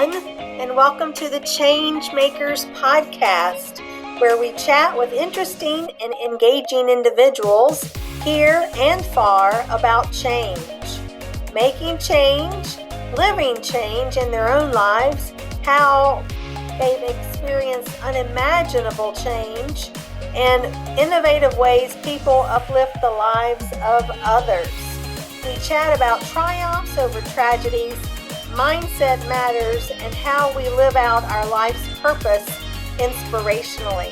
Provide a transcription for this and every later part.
everyone, and welcome to the Changemakers podcast, where we chat with interesting and engaging individuals here and far about change, making change, living change in their own lives, how they've experienced unimaginable change, and innovative ways people uplift the lives of others. We chat about triumphs over tragedies, mindset matters, and how we live out our life's purpose inspirationally.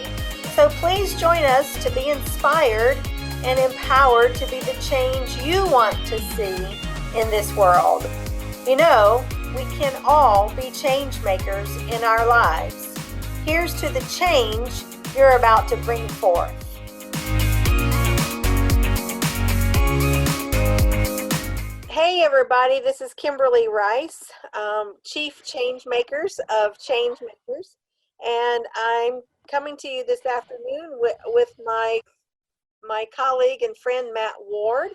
So please join us to be inspired and empowered to be the change you want to see in this world. You know, we can all be change makers in our lives. Here's to the change you're about to bring forth. Hey everybody, this is Kimberly Rice, Chief Changemakers of Changemakers, and I'm coming to you this afternoon with my colleague and friend Matt Ward.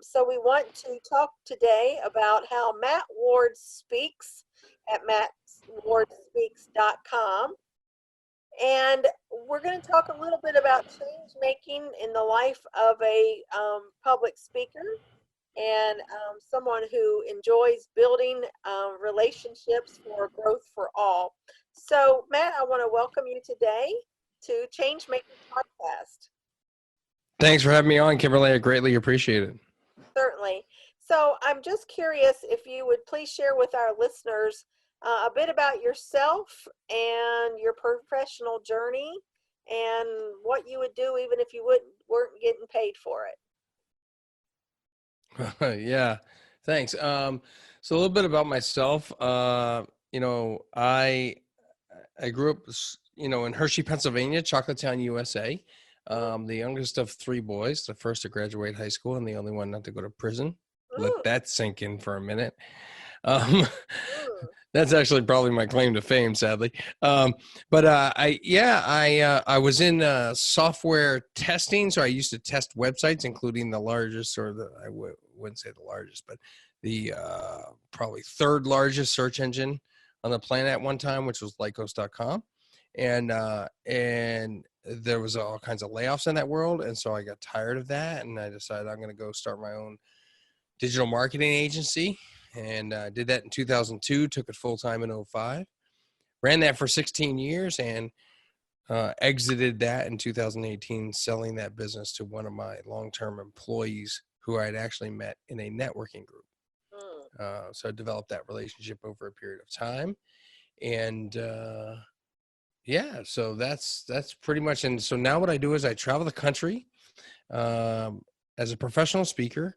So we want to talk today about how Matt Ward speaks at mattwardspeaks.com. And we're going to talk a little bit about change making in the life of a public speaker and someone who enjoys building relationships for growth for all. So, Matt, I want to welcome you today to Changemaker Podcast. Thanks for having me on, Kimberly. I greatly appreciate it. Certainly. So, I'm just curious if you would please share with our listeners a bit about yourself and your professional journey and what you would do even if you weren't getting paid for it. Yeah, thanks. So a little bit about myself. I grew up, in Hershey, Pennsylvania, Chocolatown, USA. The youngest of three boys, the first to graduate high school and the only one not to go to prison. Let that sink in for a minute. That's actually probably my claim to fame, sadly. I was in software testing, so I used to test websites, including the largest, or I wouldn't say the largest, but the probably third largest search engine on the planet at one time, which was Lycos.com, and there was all kinds of layoffs in that world, and so I got tired of that, and I decided I'm going to go start my own digital marketing agency. And did that in 2002, took it full-time in 2005, ran that for 16 years and exited that in 2018, selling that business to one of my long-term employees who I had actually met in a networking group. So I developed that relationship over a period of time. And so that's pretty much. And so now what I do is I travel the country as a professional speaker,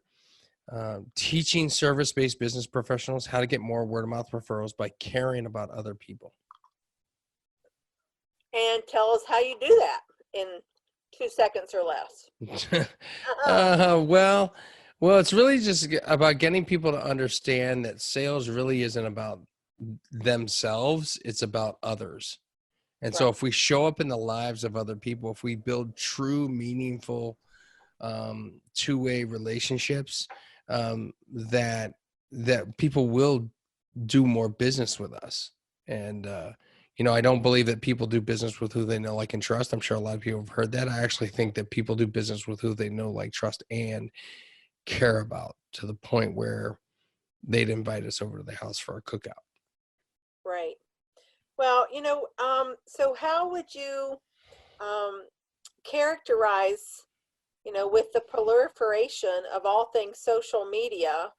teaching service-based business professionals how to get more word-of-mouth referrals by caring about other people. And tell us how you do that in 2 seconds or less. Well, it's really just about getting people to understand that sales really isn't about themselves. It's about others. And right. So if we show up in the lives of other people, if we build true, meaningful, two-way relationships, that people will do more business with us. And, I don't believe that people do business with who they know, like, and trust. I'm sure a lot of people have heard that. I actually think that people do business with who they know, like, trust, and care about, to the point where they'd invite us over to their house for a cookout. Right. Well, so how would you characterize, with the proliferation of all things social media,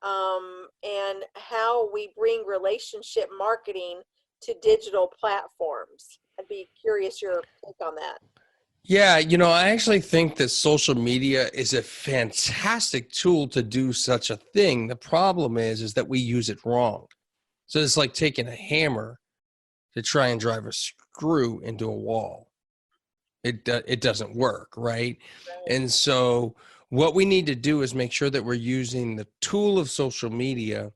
and how we bring relationship marketing to digital platforms? I'd be curious your take on that. Yeah, I actually think that social media is a fantastic tool to do such a thing. The problem is that we use it wrong. So it's like taking a hammer to try and drive a screw into a wall. It doesn't work, right? And so what we need to do is make sure that we're using the tool of social media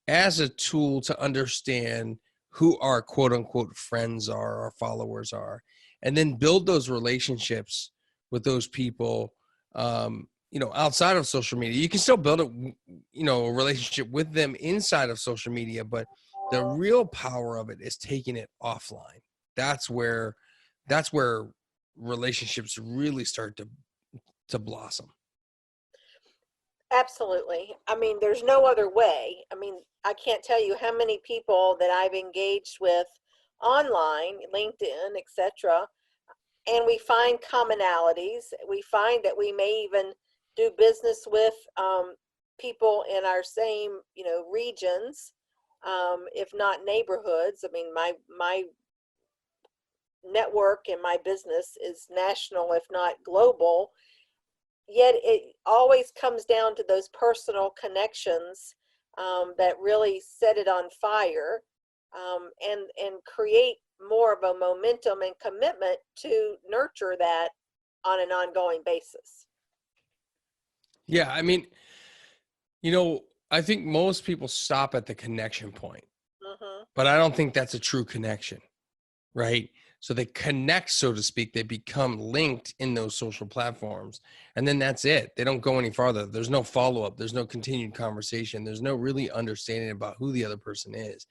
as a tool to understand who our quote unquote friends are, our followers are, and then build those relationships with those people, outside of social media. You can still build a relationship with them inside of social media, but The real power of it is taking it offline. That's where relationships really start to blossom. Absolutely. I mean, there's no other way. I mean, I can't tell you how many people that I've engaged with online, LinkedIn, etc., and we find commonalities. We find that we may even do business with people in our same, regions, if not neighborhoods. I mean, my network and my business is national, if not global. Yet it always comes down to those personal connections that really set it on fire, and create more of a momentum and commitment to nurture that on an ongoing basis. Yeah, I mean, I think most people stop at the connection point, but I don't think that's a true connection, right? So they connect, so to speak, they become linked in those social platforms, and then that's it. They don't go any farther. There's no follow-up. There's no continued conversation. There's no really understanding about who the other person is.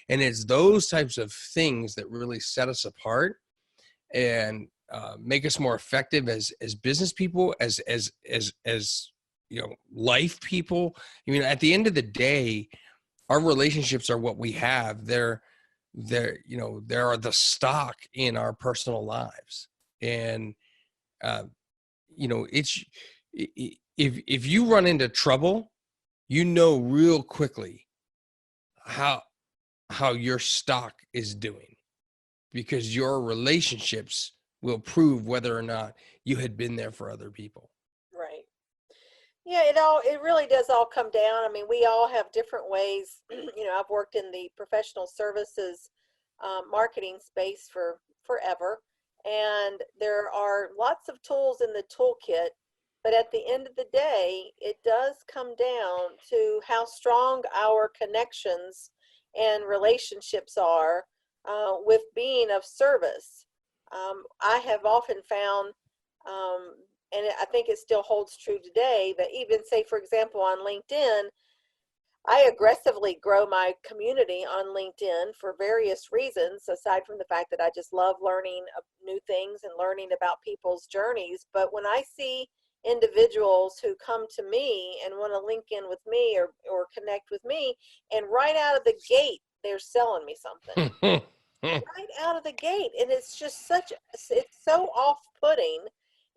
And it's those types of things that really set us apart and make us more effective as business people, as life people. I mean, at the end of the day, our relationships are what we have. They're are the stock in our personal lives. And it's if you run into trouble, real quickly how your stock is doing, because your relationships will prove whether or not you had been there for other people. Right. Yeah, it really does all come down. I mean, we all have different ways. I've worked in the professional services marketing space for forever, and there are lots of tools in the toolkit. But at the end of the day, it does come down to how strong our connections and relationships are with being of service. I have often found, um, and I think it still holds true today, that even say, for example, on LinkedIn, I aggressively grow my community on LinkedIn for various reasons, aside from the fact that I just love learning new things and learning about people's journeys. But when I see individuals who come to me and want to link in with me or connect with me, and right out of the gate, they're selling me something. Right out of the gate, and it's just it's so off-putting.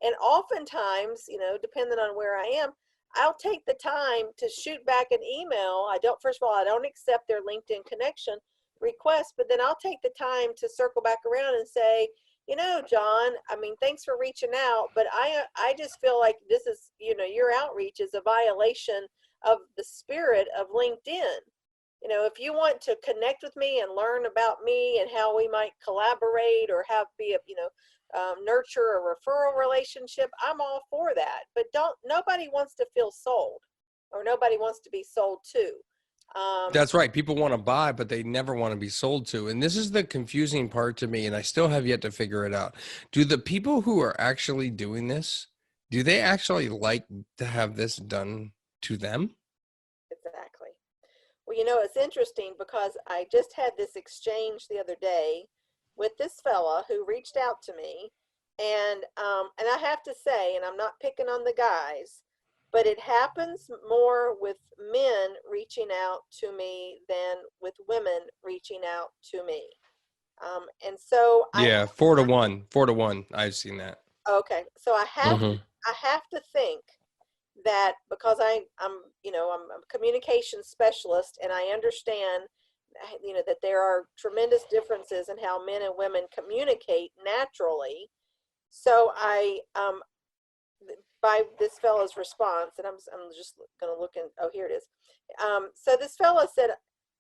And oftentimes, depending on where I am, I'll take the time to shoot back an email. First of all, I don't accept their LinkedIn connection request, but then I'll take the time to circle back around and say, John, I mean, thanks for reaching out, but I just feel like this is, your outreach is a violation of the spirit of LinkedIn. If you want to connect with me and learn about me and how we might collaborate or nurture a referral relationship, I'm all for that. But nobody wants to feel sold, or nobody wants to be sold to. That's right. People want to buy, but they never want to be sold to. And this is the confusing part to me, and I still have yet to figure it out. Do the people who are actually doing this, do they actually like to have this done to them? Exactly. Well, it's interesting because I just had this exchange the other day with this fella who reached out to me, and I have to say, and I'm not picking on the guys, but it happens more with men reaching out to me than with women reaching out to me. And so Yeah, 4 to 1, 4 to 1. I've seen that. okay, so Mm-hmm. I have to think that because I'm a communication specialist, and I understand that there are tremendous differences in how men and women communicate naturally. So by this fellow's response, and I'm just going to look in. Oh, here it is. So this fellow said,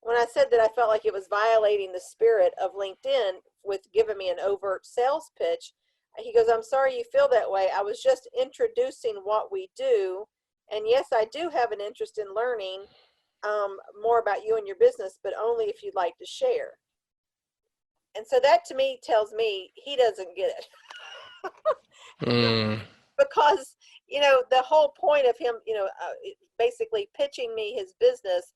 when I said that I felt like it was violating the spirit of LinkedIn with giving me an overt sales pitch, he goes, "I'm sorry you feel that way. I was just introducing what we do. And yes, I do have an interest in learning more about you and your business, but only if you'd like to share." And so that to me tells me he doesn't get it. Mm. Because the whole point of him basically pitching me his business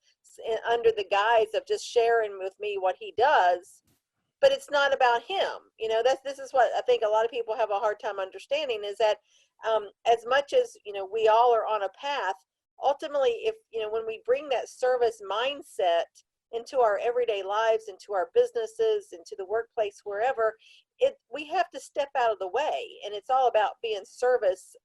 under the guise of just sharing with me what he does, but it's not about him. This is what I think a lot of people have a hard time understanding, is that as much as we all are on a path, ultimately, if when we bring that service mindset into our everyday lives, into our businesses, into the workplace, wherever, we have to step out of the way, and it's all about being service,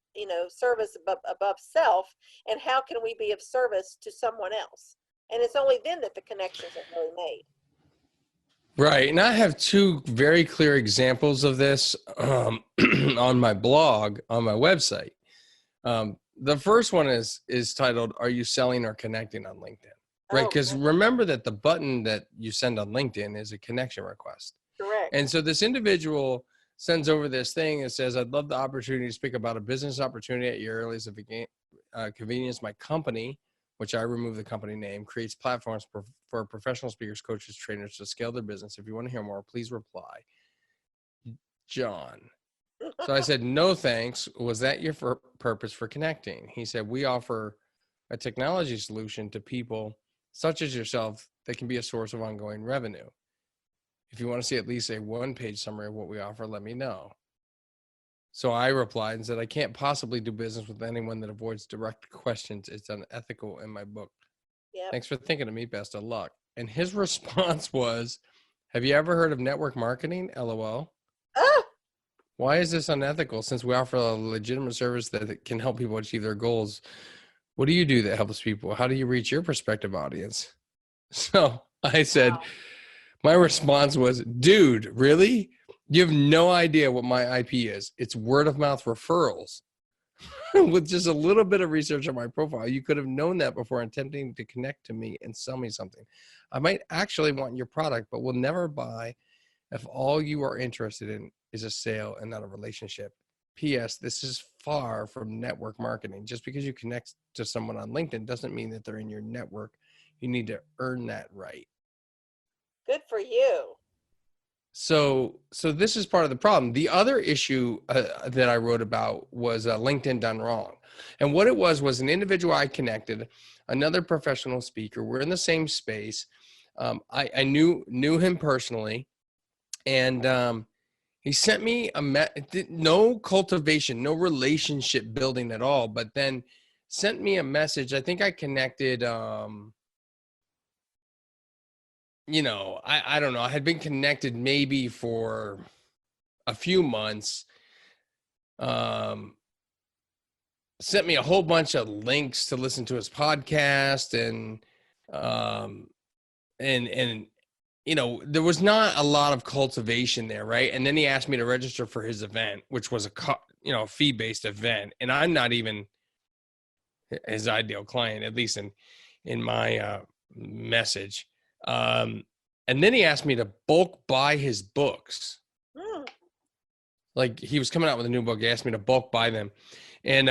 service above self, and how can we be of service to someone else? And it's only then that the connections are really made. Right. And I have two very clear examples of this on my blog, on my website. The first one is titled, "Are you selling or connecting on LinkedIn?" Right? Because remember that the button that you send on LinkedIn is a connection request. Correct. And so this individual sends over this thing that says, "I'd love the opportunity to speak about a business opportunity at your earliest convenience. My company," which I remove the company name, "creates platforms for professional speakers, coaches, trainers to scale their business. If you want to hear more, please reply, John." So I said, "No, thanks. Was that your purpose for connecting?" He said, "We offer a technology solution to people such as yourself that can be a source of ongoing revenue. If you want to see at least a one-page summary of what we offer, let me know." So I replied and said, "I can't possibly do business with anyone that avoids direct questions. It's unethical in my book. Yep. Thanks for thinking of me. Best of luck." And his response was, "Have you ever heard of network marketing? LOL. Ah! Why is this unethical since we offer a legitimate service that can help people achieve their goals? What do you do that helps people? How do you reach your prospective audience?" So I said, Wow. My response was, "Dude, really? You have no idea what my IP is. It's word of mouth referrals." With just a little bit of research on my profile, you could have known that before attempting to connect to me and sell me something. I might actually want your product, but will never buy if all you are interested in is a sale and not a relationship. P.S. This is far from network marketing. Just because you connect to someone on LinkedIn doesn't mean that they're in your network. You need to earn that right. Good for you. So this is part of the problem. The other issue that I wrote about was LinkedIn done wrong. And what it was an individual I connected, another professional speaker. We're in the same space. I knew him personally, and he sent me no cultivation, no relationship building at all, but then sent me a message. I think I connected, I don't know. I had been connected maybe for a few months. Sent me a whole bunch of links to listen to his podcast, and there was not a lot of cultivation there, right? And then he asked me to register for his event, which was a fee-based event, and I'm not even his ideal client, at least in my message. And then he asked me to bulk buy his books. Like, he was coming out with a new book. He asked me to bulk buy them. And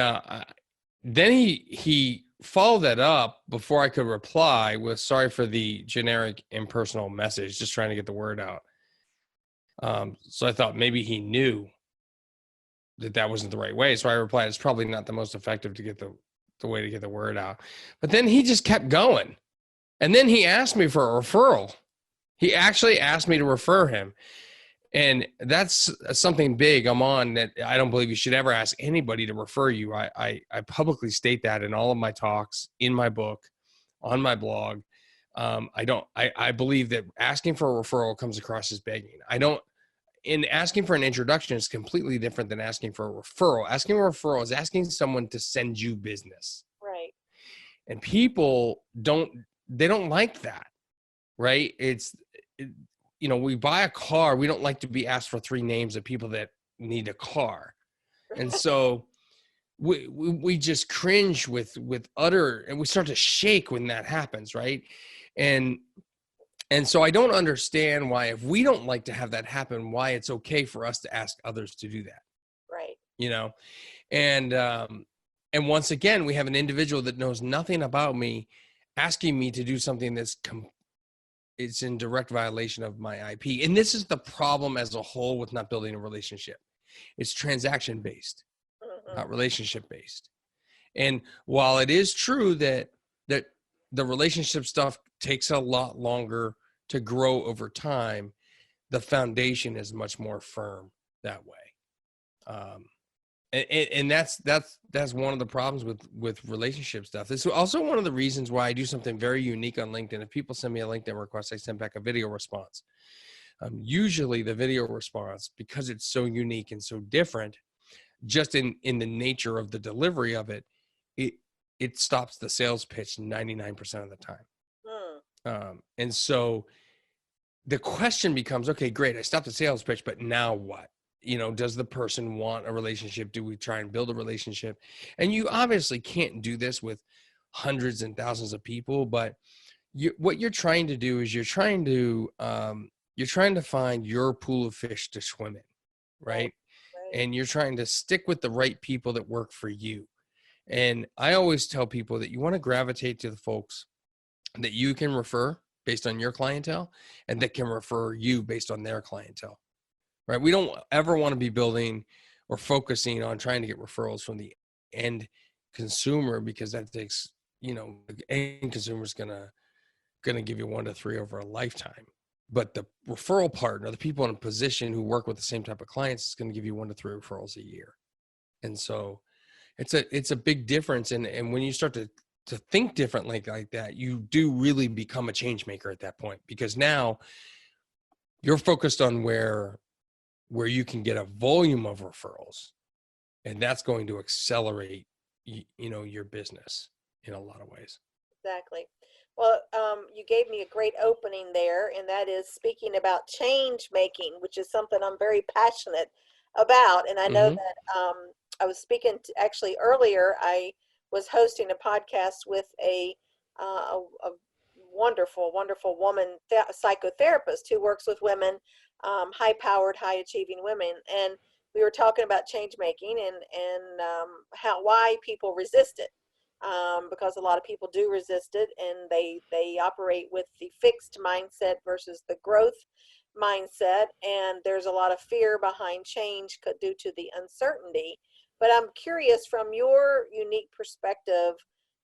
then he followed that up before I could reply with, "Sorry for the generic impersonal message, just trying to get the word out." So I thought maybe he knew that wasn't the right way. So I replied, "It's probably not the most effective to get the way to get the word out." But then he just kept going. And then he asked me for a referral. He actually asked me to refer him. And that's something big I'm on, that I don't believe you should ever ask anybody to refer you. I publicly state that in all of my talks, in my book, on my blog. I believe that asking for a referral comes across as begging. In asking for an introduction is completely different than asking for a referral. Asking for a referral is asking someone to send you business. Right. And people don't like that, right? We buy a car. We don't like to be asked for 3 names of people that need a car. And so we just cringe with and we start to shake when that happens, right? And so I don't understand why, if we don't like to have that happen, why it's okay for us to ask others to do that. Right. And once again, we have an individual that knows nothing about me asking me to do something that's it's in direct violation of my IP. And this is the problem as a whole with not building a relationship. It's transaction based, not relationship based. And while it is true that the relationship stuff takes a lot longer to grow over time. The foundation is much more firm that way. And that's one of the problems with relationship stuff. It's also one of the reasons why I do something very unique on LinkedIn. If people send me a LinkedIn request, I send back a video response. Usually the video response, because it's so unique and so different, just in the nature of the delivery of it, it stops the sales pitch 99% of the time. And so the question becomes, okay, great, I stopped the sales pitch, but now what? Does the person want a relationship? Do we try and build a relationship? And you obviously can't do this with hundreds and thousands of people, but what you're trying to do is you're trying to find your pool of fish to swim in, right? And you're trying to stick with the right people that work for you. And I always tell people that you want to gravitate to the folks that you can refer based on your clientele and that can refer you based on their clientele, right? We don't ever want to be building or focusing on trying to get referrals from the end consumer, because that takes, the end consumer is going to give you 1 to 3 over a lifetime. But the referral partner, the people in a position who work with the same type of clients, is going to give you 1 to 3 referrals a year. And so it's a big difference. And when you start to think differently like that, you do really become a change maker at that point, because now you're focused on where you can get a volume of referrals, and that's going to accelerate, your business in a lot of ways. Exactly. Well, you gave me a great opening there, and that is speaking about change making, which is something I'm very passionate about. And I know that I was speaking to, actually earlier, I was hosting a podcast with a wonderful, wonderful woman psychotherapist who works with women, high-powered, high-achieving women, and we were talking about change making and why people resist it. Because a lot of people do resist it, and they operate with the fixed mindset versus the growth mindset, and there's a lot of fear behind change due to the uncertainty. But I'm curious, from your unique perspective,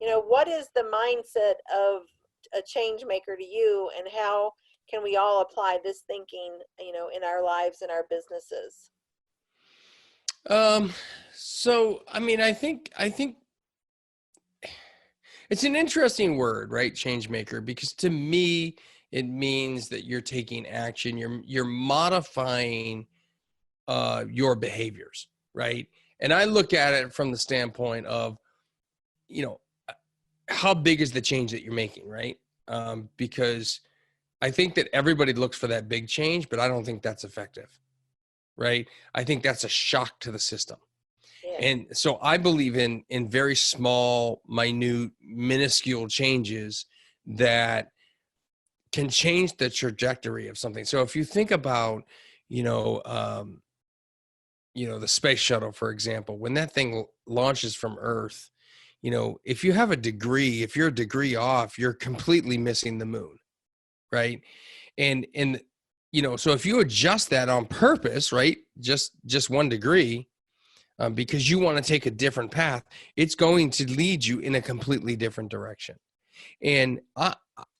what is the mindset of a change maker to you, and how can we all apply this thinking, in our lives and our businesses? So I mean, I think it's an interesting word, right? Change maker, because to me, it means that you're taking action. You're modifying your behaviors, right? And I look at it from the standpoint of, how big is the change that you're making, right? Because I think that everybody looks for that big change, but I don't think that's effective, right? I think that's a shock to the system. And so I believe in very small, minute, minuscule changes that can change the trajectory of something. So if you think about, the space shuttle, for example, when that thing launches from Earth, if you have a degree, if you're a degree off, you're completely missing the moon, right? And so if you adjust that on purpose, right, just 1 degree, because you want to take a different path, it's going to lead you in a completely different direction. And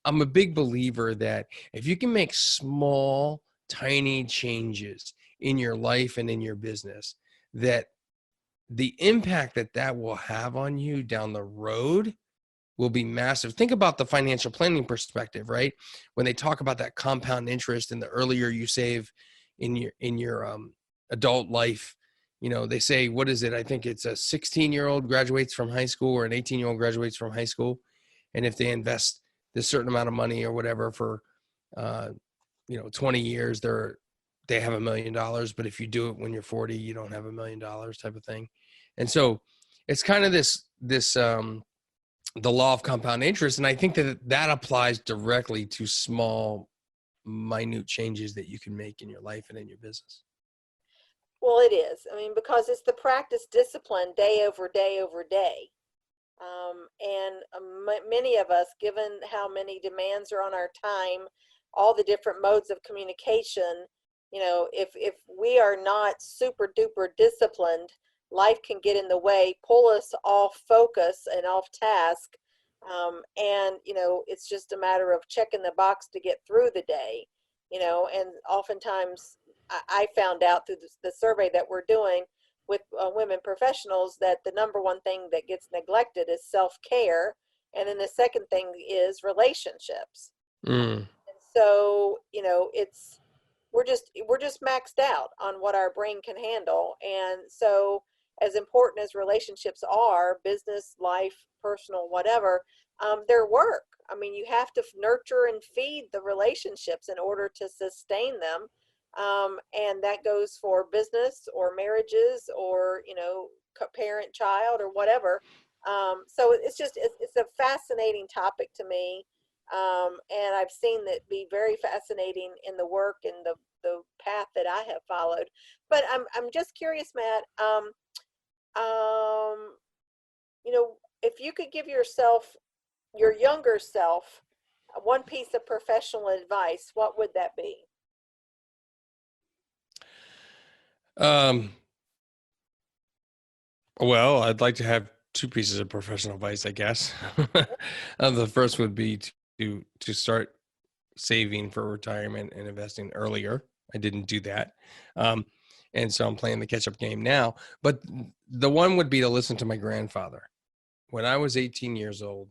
I'm a big believer that if you can make small, tiny changes in your life and in your business, that the impact that will have on you down the road will be massive. Think about the financial planning perspective, right? When they talk about that compound interest, and the earlier you save in your adult life, they say, what is it? I think it's a 16-year-old graduates from high school, or an 18-year-old graduates from high school. And if they invest this certain amount of money or whatever for, 20 years, they have $1 million. But if you do it when you're 40, you don't have $1 million, type of thing. And so it's kind of this, the law of compound interest. And I think that applies directly to small, minute changes that you can make in your life and in your business. Well, it is. I mean, because it's the practice discipline day over day over day. Many of us, given how many demands are on our time, all the different modes of communication, if we are not super duper disciplined, life can get in the way, pull us off focus and off task, And, it's just a matter of checking the box to get through the day, and oftentimes I found out through the survey that we're doing with women professionals that the number one thing that gets neglected is self-care. And then the second thing is relationships. Mm. And so, we're just maxed out on what our brain can handle. And so, as important as relationships are, business, life, personal, whatever, their work. I mean, you have to nurture and feed the relationships in order to sustain them. And that goes for business or marriages or, parent child or whatever. So it's a fascinating topic to me. And I've seen that be very fascinating in the work and the path that I have followed. But I'm just curious, Matt. Um, if you could give your younger self, one piece of professional advice, what would that be? Um, well, I'd like to have two pieces of professional advice, I guess. The first would be to start saving for retirement and investing earlier. I didn't do that. And so I'm playing the catch-up game now. But the one would be to listen to my grandfather. When I was 18 years old,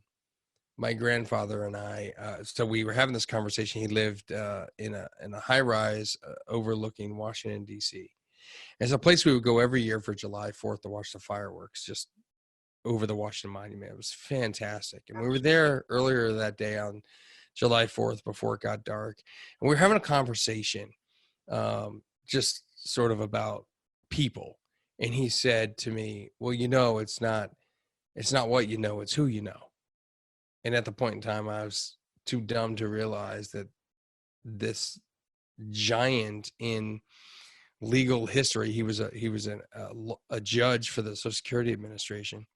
my grandfather and I, so we were having this conversation. He lived in a high rise overlooking Washington, D.C. It's a place we would go every year for July 4th to watch the fireworks, just over the Washington Monument. It was fantastic. And we were there earlier that day on July 4th before it got dark. And we were having a conversation, just sort of about people. And he said to me, well, it's not what you know, it's who you know. And at the point in time, I was too dumb to realize that this giant in legal history, he was a judge for the Social Security Administration,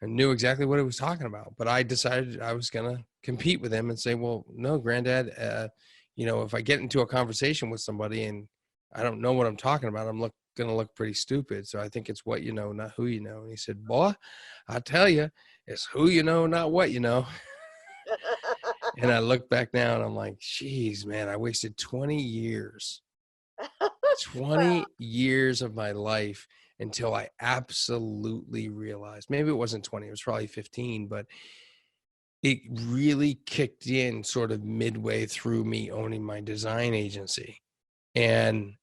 and knew exactly what he was talking about. But I decided I was going to compete with him and say, well, no, Granddad, if I get into a conversation with somebody and I don't know what I'm talking about, I'm going to look pretty stupid. So I think it's what you know, not who you know. And he said, boy, I tell you, it's who you know, not what you know. And I look back now and I'm like, geez, man, I wasted 20 years, 20 years of my life until I absolutely realized, maybe it wasn't 20, it was probably 15, but it really kicked in sort of midway through me owning my design agency. And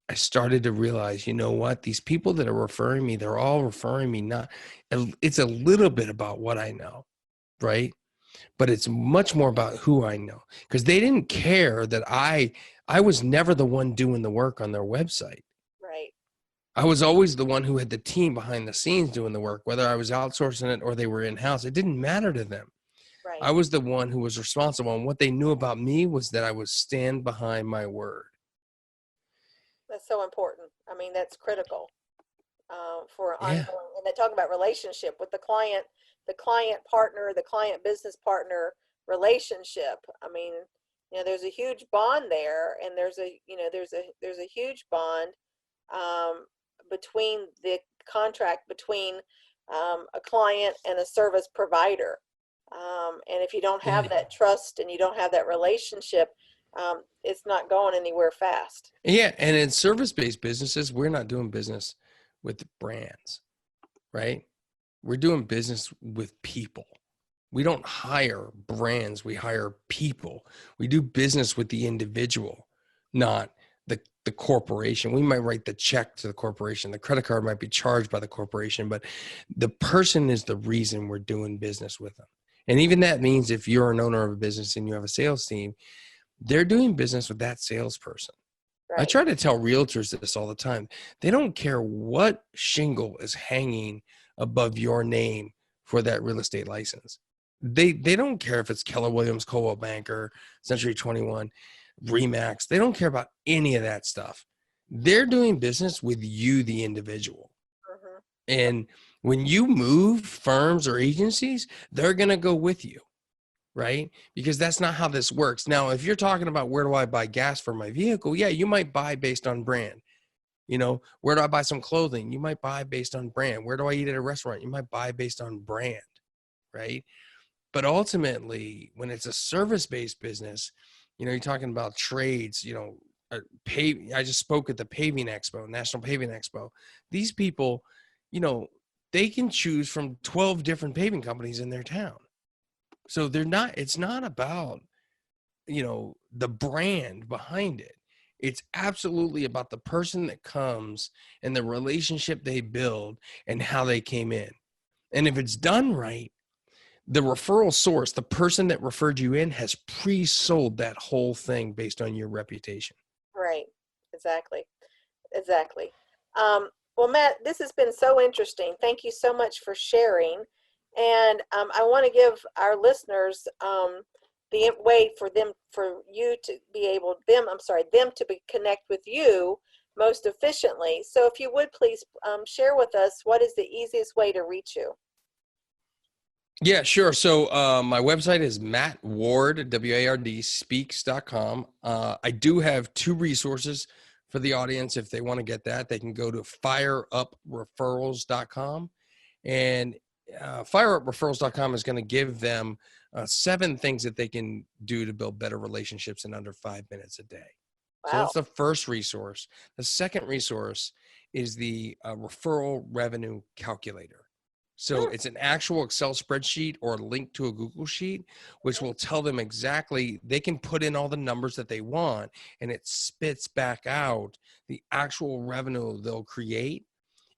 I started to realize, you know what, these people that are referring me, they're all referring me, it's a little bit about what I know, right? But it's much more about who I know, because they didn't care that I was never the one doing the work on their website. Right. I was always the one who had the team behind the scenes doing the work, whether I was outsourcing it or they were in-house. It didn't matter to them. Right. I was the one who was responsible. And what they knew about me was that I would stand behind my word. That's so important. I mean, that's critical for Yeah. ongoing. And they talk about relationship with the client partner, the client business partner relationship. I mean, there's a huge bond there, and there's a huge bond between the contract between a client and a service provider. And if you don't have Yeah. that trust and you don't have that relationship, it's not going anywhere fast. Yeah. And in service-based businesses, we're not doing business with brands, right? We're doing business with people. We don't hire brands, we hire people. We do business with the individual, not the corporation. We might write the check to the corporation. The credit card might be charged by the corporation, but the person is the reason we're doing business with them. And even that means if you're an owner of a business and you have a sales team, they're doing business with that salesperson. I Right. try to tell realtors this all the time. They don't care what shingle is hanging above your name for that real estate license. They don't care if it's Keller Williams, Coldwell Banker, Century 21, Remax. They don't care about any of that stuff. They're doing business with you, the individual. Hmm. And when you move firms or agencies, they're going to go with you, right? Because that's not how this works. Now, if you're talking about where do I buy gas for my vehicle, yeah, you might buy based on brand. Where do I buy some clothing? You might buy based on brand. Where do I eat at a restaurant? You might buy based on brand, right? But ultimately, when it's a service-based business, you're talking about trades, I just spoke at the paving expo, National Paving Expo. These people, they can choose from 12 different paving companies in their town. So it's not about, the brand behind it. It's absolutely about the person that comes and the relationship they build and how they came in. And if it's done right, the referral source, the person that referred you in, has pre-sold that whole thing based on your reputation. Right. Exactly. Exactly. Well, Matt, this has been so interesting. Thank you so much for sharing. And I want to give our listeners the way for you to be able, them to connect with you most efficiently. So if you would please share with us what is the easiest way to reach you. Yeah, sure. So my website is Matt Ward, W-A-R-D, speaks.com. I do have 2 resources for the audience. If they want to get that, they can go to fireupreferrals.com. And fireupreferrals.com is going to give them 7 things that they can do to build better relationships in under 5 minutes a day. So Wow. that's the first resource. The second resource is the referral revenue calculator. So it's an actual Excel spreadsheet or a link to a Google sheet, which will tell them exactly, they can put in all the numbers that they want, and it spits back out the actual revenue they'll create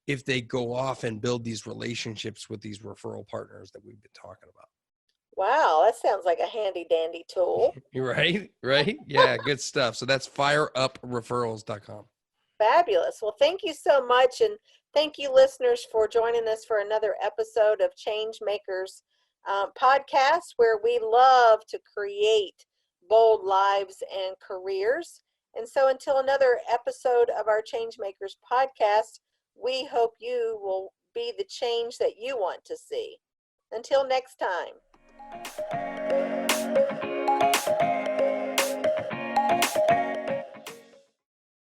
if they go off and build these relationships with these referral partners that we've been talking about. Wow, that sounds like a handy dandy tool. Right? Yeah, good stuff. So that's fireupreferrals.com. Fabulous. Well, thank you so much. And thank you, listeners, for joining us for another episode of Changemakers podcast, where we love to create bold lives and careers. And so until another episode of our Changemakers podcast, we hope you will be the change that you want to see. Until next time.